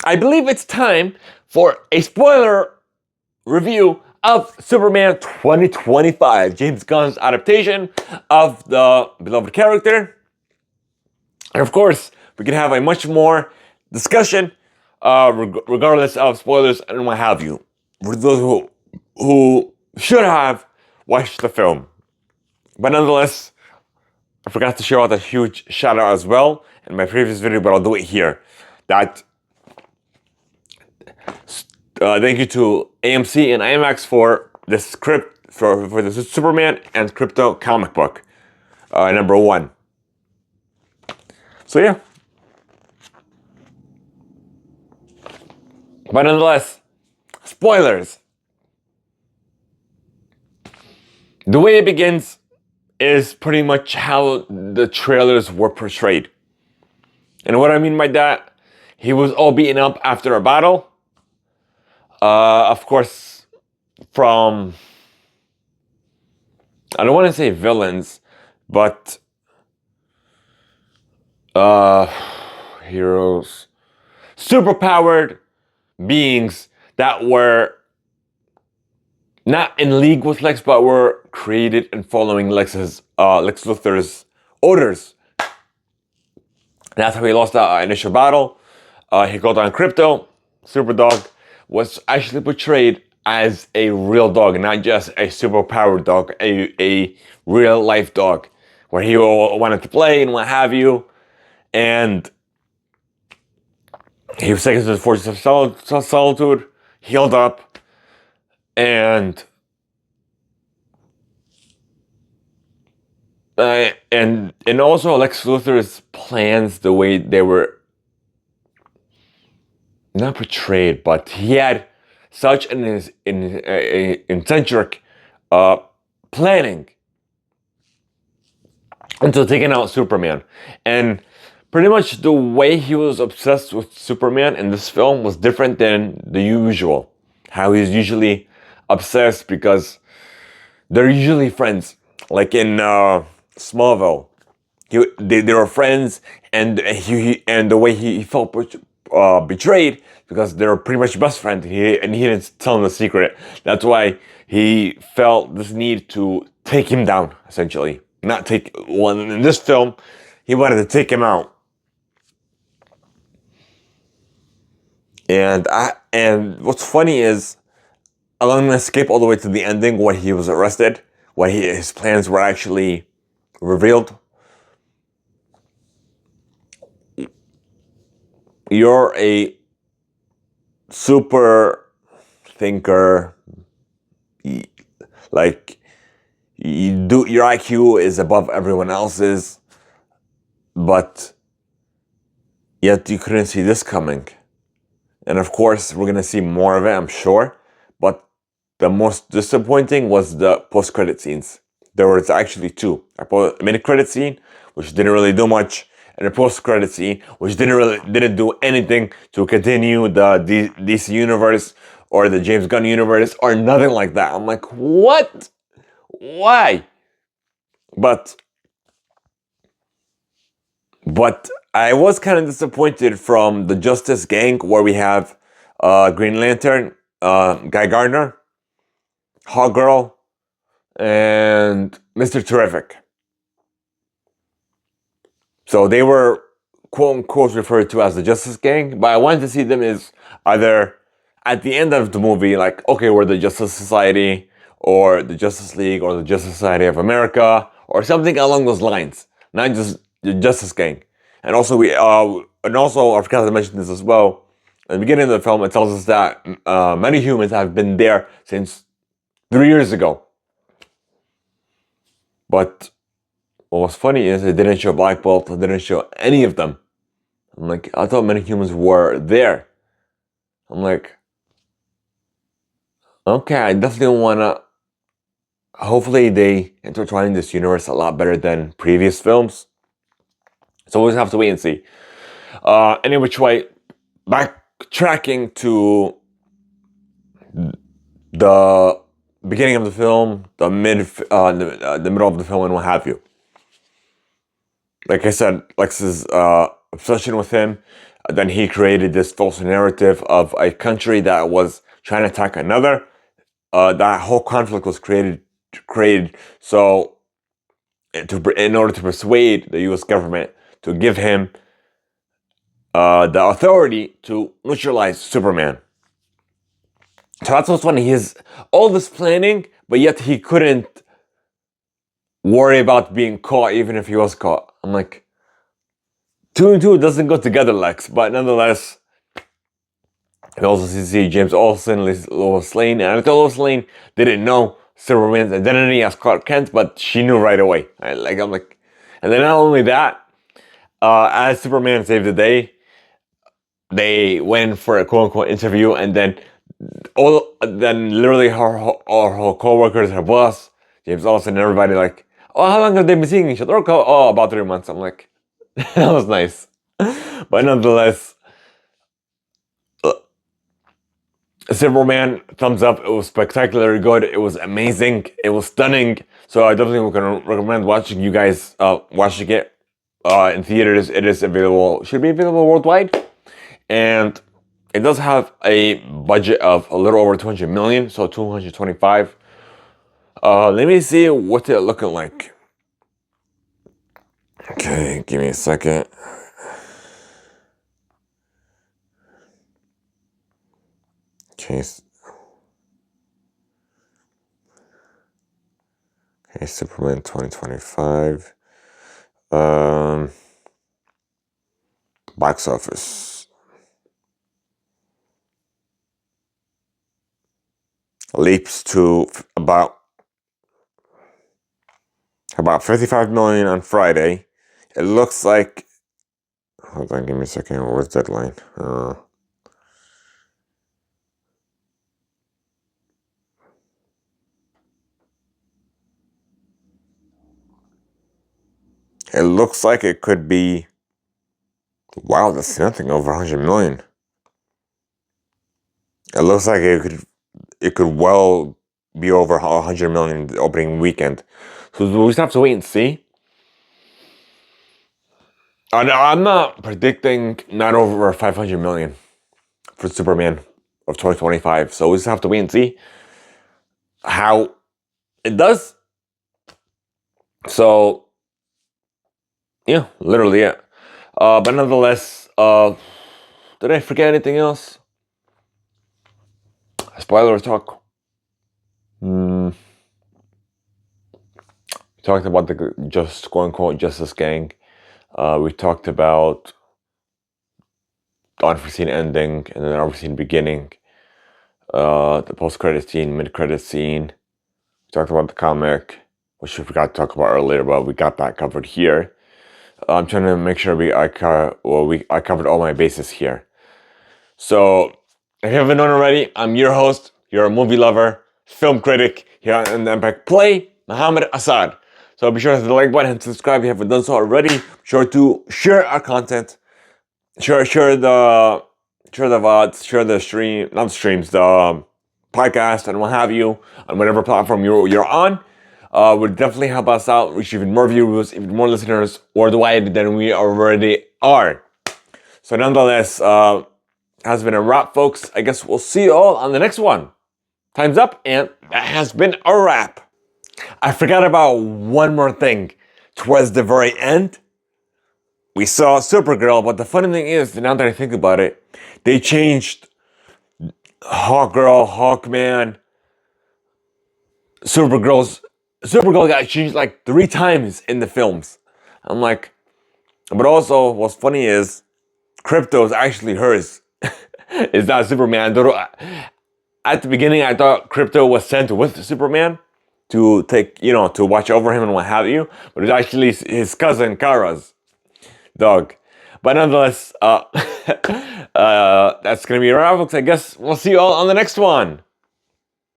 I believe it's time for a spoiler review of Superman 2025, James Gunn's adaptation of the beloved character. And of course, we can have a much more discussion, regardless of spoilers and what have you, for those who should have watched the film. But nonetheless, I forgot to share out a huge shout out as well in my previous video, but I'll do it here. Thank you to AMC and IMAX for the script for the Superman and Crypto comic book, #1. So yeah. But nonetheless, spoilers. The way it begins is pretty much how the trailers were portrayed. And what I mean by that, he was all beaten up after a battle. Of course, from, I don't want to say villains, but heroes, superpowered beings that were not in league with Lex, but were created and following Lex Luthor's orders. That's how he lost that initial battle. He got on Crypto. Superdog was actually portrayed as a real dog, not just a superpowered dog, a real life dog, where he wanted to play and what have you. And he was taken to the Fortress of Solitude, healed up, and also Lex Luthor's plans, the way they were not portrayed, but he had such an eccentric planning until taking out Superman. And pretty much the way he was obsessed with Superman in this film was different than the usual. How he's usually obsessed, because they're usually friends. Like in Smallville, they were friends, and the way he felt betrayed, because they were pretty much best friends. He didn't tell him the secret. That's why he felt this need to take him down, essentially. Not take one. In this film, he wanted to take him out. And what's funny is, allowing him to escape all the way to the ending where he was arrested, where his plans were actually revealed. You're a super thinker, like your IQ is above everyone else's, but yet you couldn't see this coming. And of course, we're gonna see more of it, I'm sure. But the most disappointing was the post-credit scenes. There was actually two: a mid-credit scene, which didn't really do much, and a post-credit scene, which didn't do anything to continue the DC universe or the James Gunn universe or nothing like that. I'm like, what? Why? But I was kind of disappointed from the Justice Gang, where we have Green Lantern, Guy Gardner, Hawkgirl, and Mr. Terrific. So they were quote unquote referred to as the Justice Gang, but I wanted to see them as either at the end of the movie, like, okay, we're the Justice Society, or the Justice League, or the Justice Society of America, or something along those lines, not just the Justice Gang. And also I forgot to mention this as well. At the beginning of the film, it tells us that many humans have been there since 3 years ago. But what was funny is it didn't show Black Bolt, it didn't show any of them. I'm like, I thought many humans were there. I'm like, okay, I definitely wanna. Hopefully they intertwine this universe a lot better than previous films. So we'll just have to wait and see. Any which way, backtracking to the beginning of the film, the middle of the film, and what have you. Like I said, Lex's obsession with him, Then he created this false narrative of a country that was trying to attack another. That whole conflict was created so in order to persuade the U.S. government to give him the authority to neutralize Superman. So that's what's funny. He has all this planning, but yet he couldn't worry about being caught, even if he was caught. I'm like, 2 and 2 doesn't go together, Lex. But nonetheless, we also see James Olsen, Lois Lane, and I thought Lois Lane didn't know Superman's identity as Clark Kent, but she knew right away. I'm like, and then not only that, as Superman saved the day, they went for a quote unquote interview, and then literally her co-workers, her boss, James Olsen, and everybody like, oh, how long have they been seeing each other? Oh, about 3 months. I'm like, that was nice. But nonetheless, Superman, thumbs up. It was spectacularly good. It was amazing. It was stunning. So I definitely would recommend watching you guys watching it in theaters. It is available, should be available worldwide. And it does have a budget of a little over 200 million, so 225. Let me see what it looking like. Okay, give me a second. Okay, Superman 2025. Box office. Leaps to about 55 million on Friday. It looks like, hold on, give me a second. Where's the deadline? It looks like it could be, wow, that's nothing over 100 million. It looks like it could well be over 100 million the opening weekend. So we just have to wait and see. I'm not predicting not over 500 million for Superman of 2025. So we just have to wait and see how it does. So yeah, literally, yeah. But nonetheless, did I forget anything else? Spoiler talk. We talked about the just quote unquote Justice Gang. We talked about the unforeseen ending and then the unforeseen beginning. The post-credit scene, mid-credit scene. We talked about the comic, which we forgot to talk about earlier, but we got that covered here. I'm trying to make sure I covered all my bases here. So, if you haven't known already, I'm your host, you're a movie lover, film critic here on the Impact Play, Muhammad Assad. So be sure to hit the like button and subscribe if you haven't done so already. Be sure to share our content. Share the VODs, share the stream, not streams, the podcast and what have you, on whatever platform you're on. Would definitely help us out, reach even more viewers, even more listeners worldwide than we already are. So nonetheless, has been a wrap, folks. I guess we'll see you all on the next one. Time's up, and that has been a wrap. I forgot about one more thing. Towards the very end, we saw Supergirl, but the funny thing is, now that I think about it, they changed Hawkgirl, Hawkman, Supergirl got changed like 3 times in the films. I'm like, but also, what's funny is, Krypto is actually hers. It's not Superman. At the beginning, I thought Krypto was sent with Superman to to watch over him and what have you. But it's actually his cousin Kara's dog. But nonetheless, that's gonna be a wrap, folks. I guess we'll see you all on the next one.